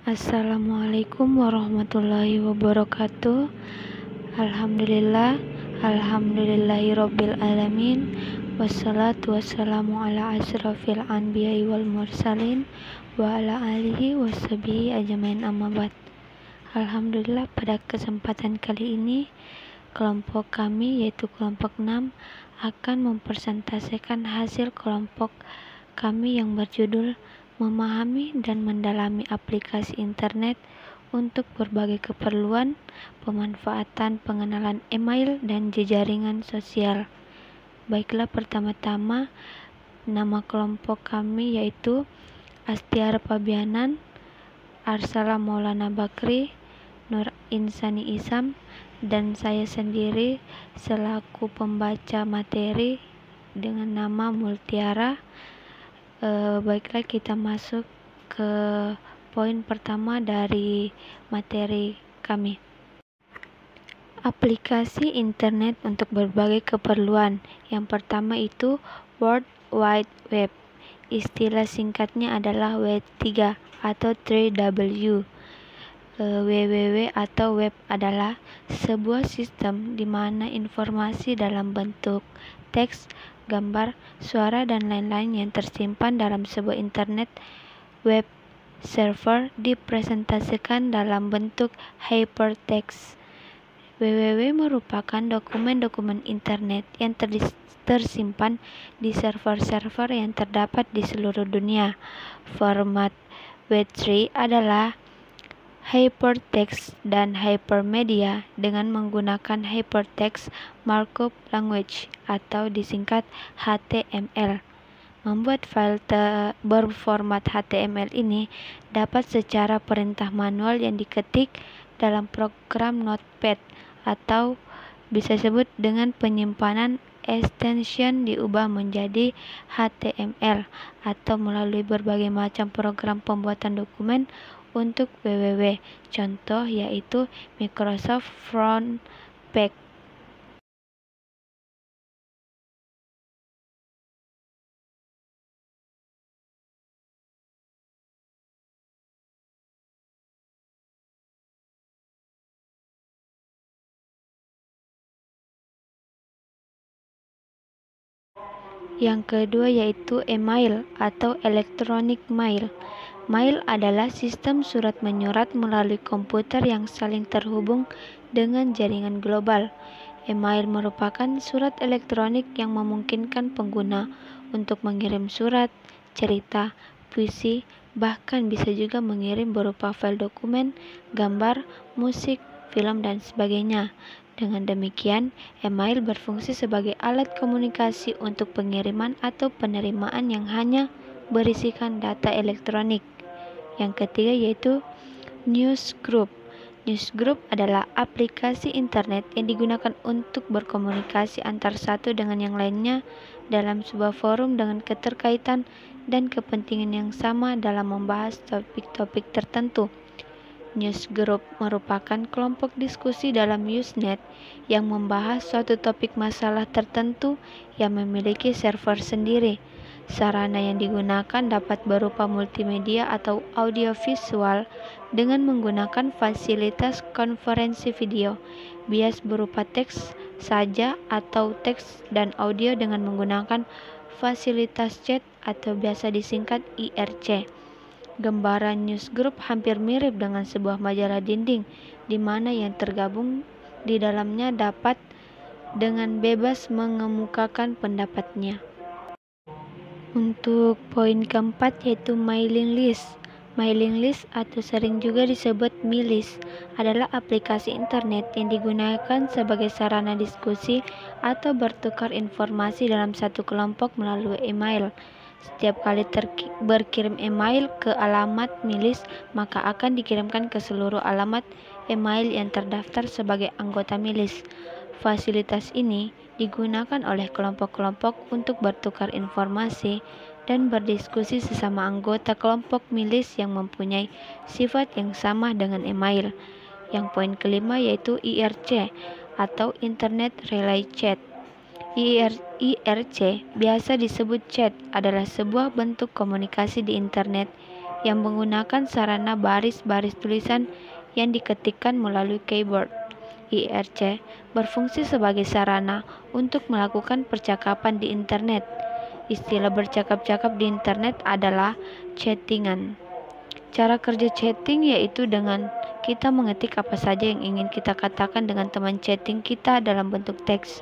Assalamualaikum warahmatullahi wabarakatuh. Alhamdulillahirabbil alamin. Wassalatu wassalamu ala asyrafil anbiya'i wal mursalin wa ala alihi washabihi ajmain, amma ba'd. Alhamdulillah, pada kesempatan kali ini kelompok kami, yaitu kelompok 6, akan mempresentasikan hasil kelompok kami yang berjudul memahami dan mendalami aplikasi internet untuk berbagai keperluan, pemanfaatan, pengenalan email dan jejaringan sosial. Baiklah, pertama-tama nama kelompok kami yaitu Astiar Pabianan, Arsala Maulana Bakri, Nur Insani Isam, dan saya sendiri selaku pembaca materi dengan nama Multiara. Baiklah, kita masuk ke poin pertama dari materi kami. Aplikasi internet untuk berbagai keperluan. Yang pertama itu World Wide Web. Istilah singkatnya adalah W3 atau 3W. WWW atau web adalah sebuah sistem di mana informasi dalam bentuk teks, gambar, suara, dan lain-lain yang tersimpan dalam sebuah internet web server dipresentasikan dalam bentuk hypertext. WWW merupakan dokumen-dokumen internet yang tersimpan di server-server yang terdapat di seluruh dunia. Format W3 adalah hypertext dan hypermedia dengan menggunakan hypertext markup language atau disingkat HTML. Membuat file berformat HTML ini dapat secara perintah manual yang diketik dalam program Notepad atau bisa disebut dengan penyimpanan extension diubah menjadi HTML atau melalui berbagai macam program pembuatan dokumen untuk WWW. Contoh yaitu Microsoft Frontpage. Yang kedua yaitu email atau electronic mail. Mail adalah sistem surat menyurat melalui komputer yang saling terhubung dengan jaringan global. Email merupakan surat elektronik yang memungkinkan pengguna untuk mengirim surat, cerita, puisi, bahkan bisa juga mengirim berupa file dokumen, gambar, musik, film, dan sebagainya. Dengan demikian, email berfungsi sebagai alat komunikasi untuk pengiriman atau penerimaan yang hanya berisikan data elektronik. Yang ketiga yaitu newsgroup. Newsgroup adalah aplikasi internet yang digunakan untuk berkomunikasi antar satu dengan yang lainnya dalam sebuah forum dengan keterkaitan dan kepentingan yang sama dalam membahas topik-topik tertentu. Newsgroup merupakan kelompok diskusi dalam Usenet yang membahas suatu topik masalah tertentu yang memiliki server sendiri. Sarana yang digunakan dapat berupa multimedia atau audiovisual dengan menggunakan fasilitas konferensi video, bias berupa teks saja atau teks dan audio dengan menggunakan fasilitas chat atau biasa disingkat IRC. Gambaran newsgroup hampir mirip dengan sebuah majalah dinding, di mana yang tergabung di dalamnya dapat dengan bebas mengemukakan pendapatnya. Untuk poin keempat yaitu mailing list. Mailing list atau sering juga disebut milis adalah aplikasi internet yang digunakan sebagai sarana diskusi atau bertukar informasi dalam satu kelompok melalui email. Setiap kali berkirim email ke alamat milis, maka akan dikirimkan ke seluruh alamat email yang terdaftar sebagai anggota milis. Fasilitas ini digunakan oleh kelompok-kelompok untuk bertukar informasi dan berdiskusi sesama anggota kelompok milis yang mempunyai sifat yang sama dengan email. Yang poin kelima yaitu IRC atau Internet Relay Chat. IRC, biasa disebut chat, adalah sebuah bentuk komunikasi di internet yang menggunakan sarana baris-baris tulisan yang diketikkan melalui keyboard. IRC berfungsi sebagai sarana untuk melakukan percakapan di internet. Istilah bercakap-cakap di internet adalah chattingan. Cara kerja chatting yaitu dengan kita mengetik apa saja yang ingin kita katakan dengan teman chatting kita dalam bentuk teks.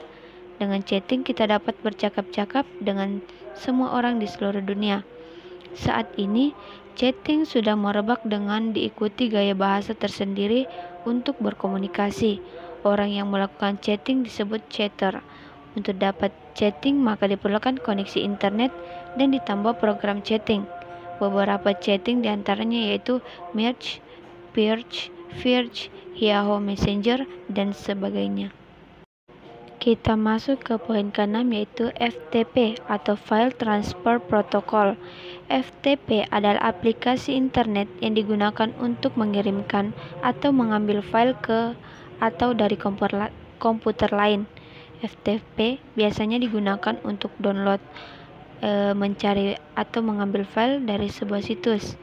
Dengan chatting kita dapat bercakap-cakap dengan semua orang di seluruh dunia. Saat ini, chatting sudah merebak dengan diikuti gaya bahasa tersendiri untuk berkomunikasi. Orang yang melakukan chatting disebut chatter. Untuk dapat chatting maka diperlukan koneksi internet dan ditambah program chatting. Beberapa chatting diantaranya yaitu Merge, Purge, Verge, Yahoo Messenger, dan sebagainya. Kita masuk ke poin ke-6 yaitu FTP atau File Transfer Protocol. FTP adalah aplikasi internet yang digunakan untuk mengirimkan atau mengambil file ke atau dari komputer lain. FTP biasanya digunakan untuk download, mencari atau mengambil file dari sebuah situs.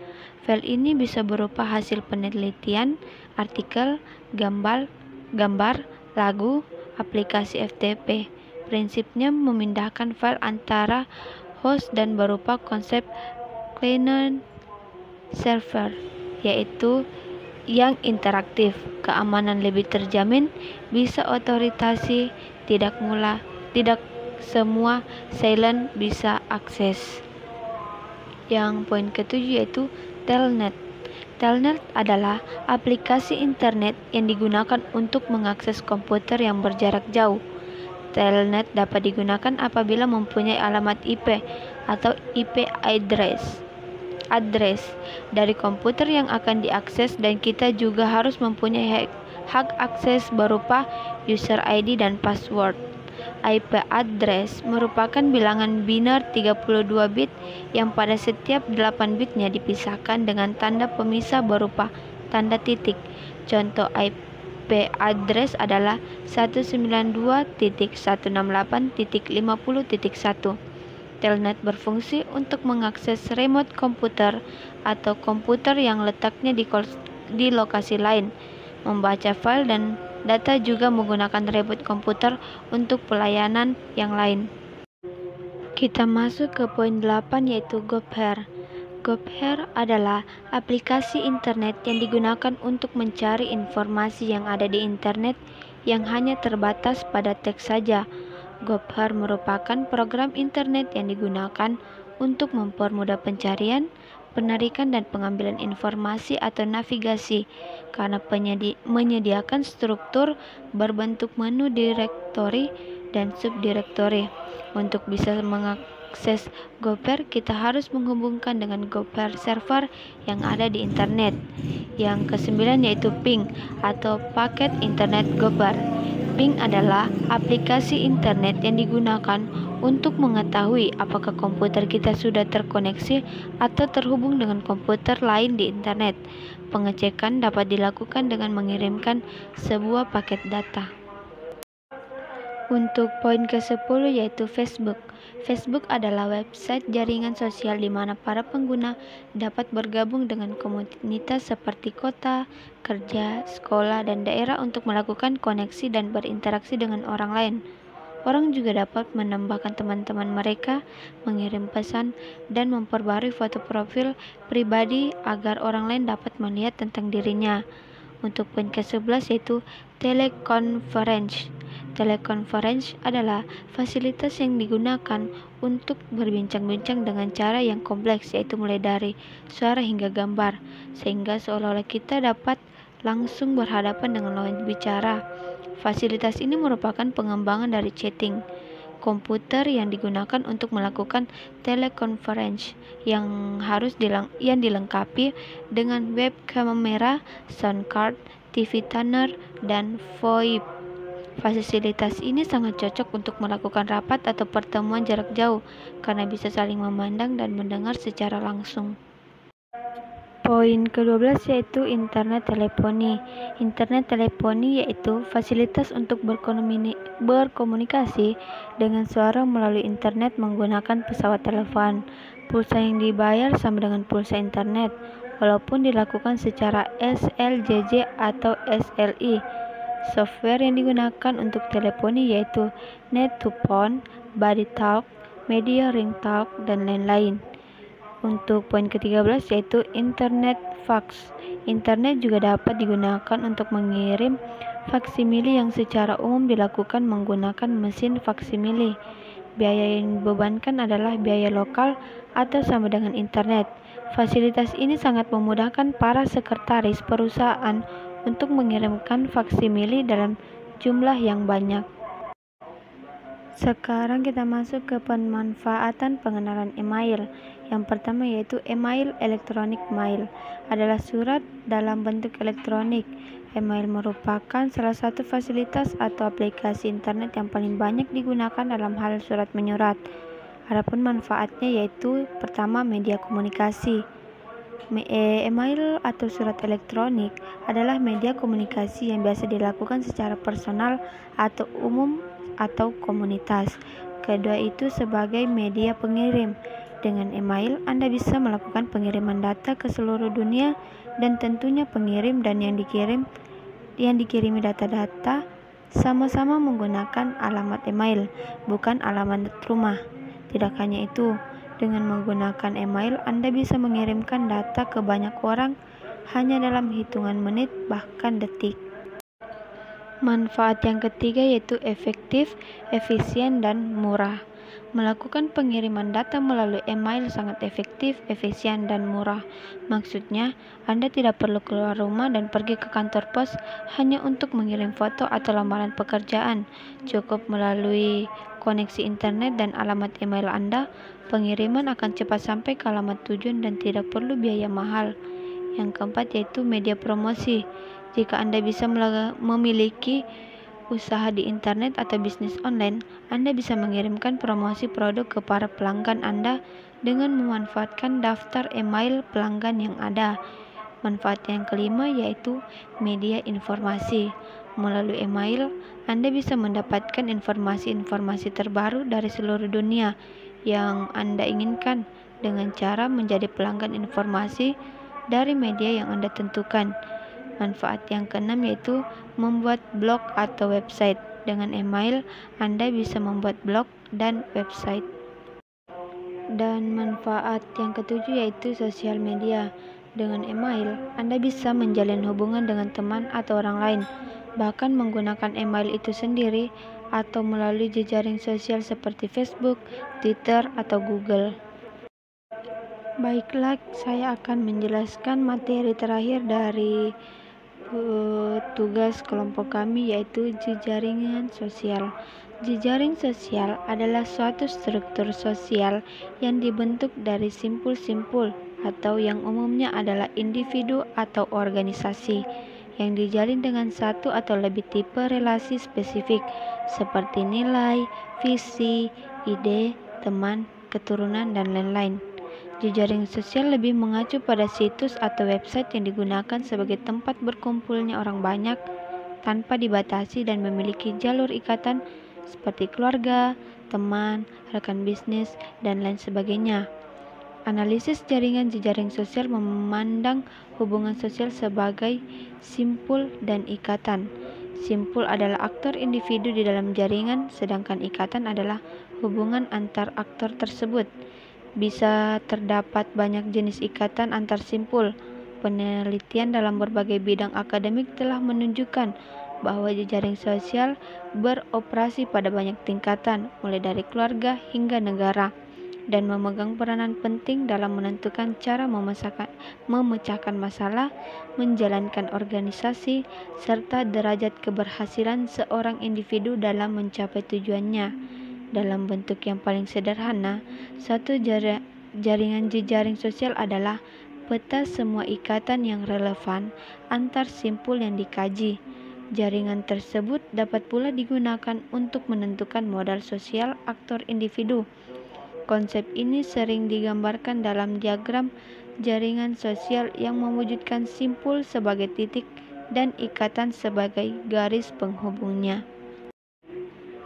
File ini bisa berupa hasil penelitian, artikel, gambar, lagu, aplikasi FTP. Prinsipnya memindahkan file antara host dan berupa konsep client server, yaitu yang interaktif, keamanan lebih terjamin, bisa otoritasi, tidak semua silent bisa akses. Yang poin ke-7 yaitu Telnet. Telnet adalah aplikasi internet yang digunakan untuk mengakses komputer yang berjarak jauh. Telnet dapat digunakan apabila mempunyai alamat IP atau IP address dari komputer yang akan diakses, dan kita juga harus mempunyai hak akses berupa user ID dan password. IP address merupakan bilangan biner 32 bit yang pada setiap 8 bitnya dipisahkan dengan tanda pemisah berupa tanda titik. Contoh IP address adalah 192.168.50.1. Telnet berfungsi untuk mengakses remote komputer atau komputer yang letaknya di lokasi lain, membaca file dan data, juga menggunakan reboot komputer untuk pelayanan yang lain. Kita masuk ke poin 8 yaitu Gopher. Gopher adalah aplikasi internet yang digunakan untuk mencari informasi yang ada di internet yang hanya terbatas pada teks saja. Gopher merupakan program internet yang digunakan untuk mempermudah pencarian, penarikan, dan pengambilan informasi atau navigasi karena menyediakan struktur berbentuk menu direktori dan subdirektori. Untuk bisa mengakses Gopher, kita harus menghubungkan dengan Gopher server yang ada di internet. Yang ke-9 yaitu Ping atau paket internet Gopher. Ping adalah aplikasi internet yang digunakan untuk mengetahui apakah komputer kita sudah terkoneksi atau terhubung dengan komputer lain di internet. Pengecekan dapat dilakukan dengan mengirimkan sebuah paket data. Untuk poin ke-10 yaitu Facebook. Facebook adalah website jaringan sosial di mana para pengguna dapat bergabung dengan komunitas seperti kota, kerja, sekolah, dan daerah untuk melakukan koneksi dan berinteraksi dengan orang lain. Orang juga dapat menambahkan teman-teman mereka, mengirim pesan, dan memperbarui foto profil pribadi agar orang lain dapat melihat tentang dirinya. Untuk poin ke-11 yaitu teleconference. Teleconference adalah fasilitas yang digunakan untuk berbincang-bincang dengan cara yang kompleks, yaitu mulai dari suara hingga gambar, sehingga seolah-olah kita dapat langsung berhadapan dengan lawan bicara. Fasilitas ini merupakan pengembangan dari chatting komputer yang digunakan untuk melakukan teleconference yang dilengkapi dengan web kamera, sound card, TV tuner, dan VoIP. Fasilitas ini sangat cocok untuk melakukan rapat atau pertemuan jarak jauh karena bisa saling memandang dan mendengar secara langsung. Poin ke-12 yaitu internet teleponi. Internet teleponi yaitu fasilitas untuk berkomunikasi dengan seorang melalui internet menggunakan pesawat telepon. Pulsa yang dibayar sama dengan pulsa internet, walaupun dilakukan secara SLJJ atau SLI. Software yang digunakan untuk teleponi yaitu Net2Phone, BuddyTalk, Media Ringtalk, dan lain-lain. Untuk poin ke-13 yaitu internet fax. Internet juga dapat digunakan untuk mengirim faksimili yang secara umum dilakukan menggunakan mesin faksimili. Biaya yang dibebankan adalah biaya lokal atau sama dengan internet. Fasilitas ini sangat memudahkan para sekretaris perusahaan untuk mengirimkan faksimili dalam jumlah yang banyak. Sekarang kita masuk ke pemanfaatan pengenalan email. Yang pertama yaitu email. Electronic mail adalah surat dalam bentuk elektronik. Email merupakan salah satu fasilitas atau aplikasi internet yang paling banyak digunakan dalam hal surat menyurat. Adapun manfaatnya yaitu pertama, media komunikasi. Email atau surat elektronik adalah media komunikasi yang biasa dilakukan secara personal atau umum atau komunitas. Kedua itu sebagai media pengirim. Dengan email, Anda bisa melakukan pengiriman data ke seluruh dunia dan tentunya pengirim dan yang dikirimi data-data sama-sama menggunakan alamat email, bukan alamat rumah. Tidak hanya itu, dengan menggunakan email, Anda bisa mengirimkan data ke banyak orang hanya dalam hitungan menit bahkan detik. Manfaat yang ketiga yaitu efektif, efisien, dan murah. Melakukan pengiriman data melalui email sangat efektif, efisien, dan murah. Maksudnya, Anda tidak perlu keluar rumah dan pergi ke kantor pos hanya untuk mengirim foto atau lamaran pekerjaan. Cukup melalui koneksi internet dan alamat email Anda, pengiriman akan cepat sampai ke alamat tujuan dan tidak perlu biaya mahal. Yang keempat yaitu media promosi. Jika Anda bisa memiliki usaha di internet atau bisnis online, Anda bisa mengirimkan promosi produk ke para pelanggan Anda dengan memanfaatkan daftar email pelanggan yang ada. Manfaat yang kelima yaitu media informasi. Melalui email, Anda bisa mendapatkan informasi-informasi terbaru dari seluruh dunia yang Anda inginkan dengan cara menjadi pelanggan informasi dari media yang Anda tentukan. Manfaat yang keenam yaitu membuat blog atau website. Dengan email, Anda bisa membuat blog dan website. Dan manfaat yang ketujuh yaitu sosial media. Dengan email, Anda bisa menjalin hubungan dengan teman atau orang lain, bahkan menggunakan email itu sendiri atau melalui jejaring sosial seperti Facebook, Twitter, atau Google. Baiklah, saya akan menjelaskan materi terakhir dari tugas kelompok kami yaitu jejaringan sosial. Jejaring sosial adalah suatu struktur sosial yang dibentuk dari simpul-simpul atau yang umumnya adalah individu atau organisasi yang dijalin dengan satu atau lebih tipe relasi spesifik seperti nilai, visi, ide, teman, keturunan, dan lain-lain. Jejaring sosial lebih mengacu pada situs atau website yang digunakan sebagai tempat berkumpulnya orang banyak tanpa dibatasi dan memiliki jalur ikatan seperti keluarga, teman, rekan bisnis, dan lain sebagainya. Analisis jaringan jejaring sosial memandang hubungan sosial sebagai simpul dan ikatan. Simpul adalah aktor individu di dalam jaringan, sedangkan ikatan adalah hubungan antar aktor tersebut. Bisa terdapat banyak jenis ikatan antar simpul. Penelitian dalam berbagai bidang akademik telah menunjukkan bahwa jejaring sosial beroperasi pada banyak tingkatan, mulai dari keluarga hingga negara, dan memegang peranan penting dalam menentukan cara memecahkan masalah, menjalankan organisasi, serta derajat keberhasilan seorang individu dalam mencapai tujuannya. Dalam bentuk yang paling sederhana, satu jaringan jejaring sosial adalah peta semua ikatan yang relevan antar simpul yang dikaji. Jaringan tersebut dapat pula digunakan untuk menentukan modal sosial aktor individu. Konsep ini sering digambarkan dalam diagram jaringan sosial yang mewujudkan simpul sebagai titik dan ikatan sebagai garis penghubungnya.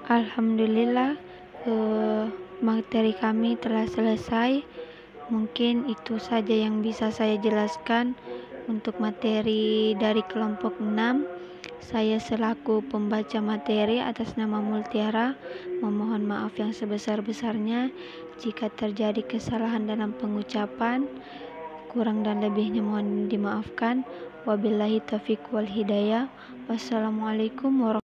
Alhamdulillah, materi kami telah selesai. Mungkin itu saja yang bisa saya jelaskan untuk materi dari kelompok 6. Saya selaku pembaca materi atas nama Multiara memohon maaf yang sebesar-besarnya jika terjadi kesalahan dalam pengucapan. Kurang dan lebihnya mohon dimaafkan. Wabillahi taufiq wal hidayah. Wassalamualaikum warahmatullahi wabarakatuh.